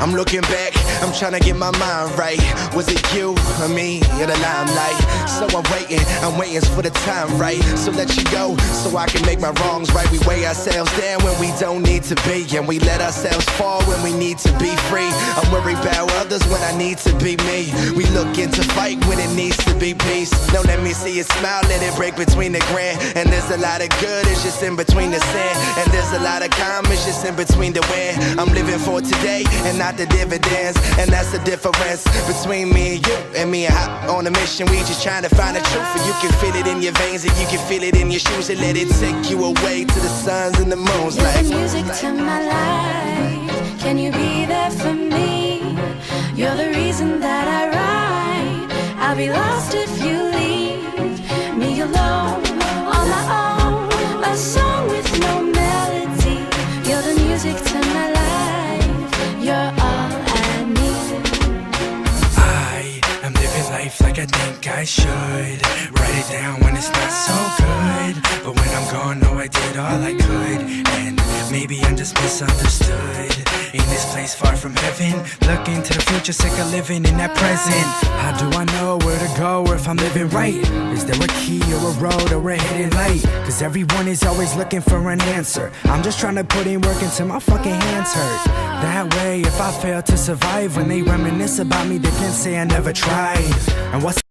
I'm looking back, I'm trying to get my mind right. Was it you or me in the limelight? So I'm waiting for the time right. So let you go, so I can make my wrongs right. We weigh ourselves down when we don't need to be, and we let ourselves fall when we need to be free. I'm worried about others when I need to be me. We looking to fight when it needs to be peace. Now let me see you smile, let it break between the grand. And there's a lot of good, it's just in between the sand. And there's a lot of calm, it's just in between the win. I'm living for today and not the dividends, and that's the difference between me and you and me and hop on a mission. We just trying to find the truth, and you can feel it in your veins and you can feel it in your shoes, and let it take you away to the suns and the moons. You're like the music to my life. Can you be there for me? You're the reason that I write. I'll be lost if you leave me alone, on my own. A song with no melody. You're the music to my life. You're all I need. I am living life like I think I should. Write it down when it's not so good, but when I'm gone, know I did all I could. And maybe I'm just misunderstood. In this place far from heaven, looking to the future, sick of living in that present. How do I know where to go or if I'm living right? Is there a key or a road or a hidden light? Cause everyone is always looking for an answer. I'm just trying to put in work until my fucking hands hurt. That way, if I fail to survive, when they reminisce about me, they can say I never tried. And what's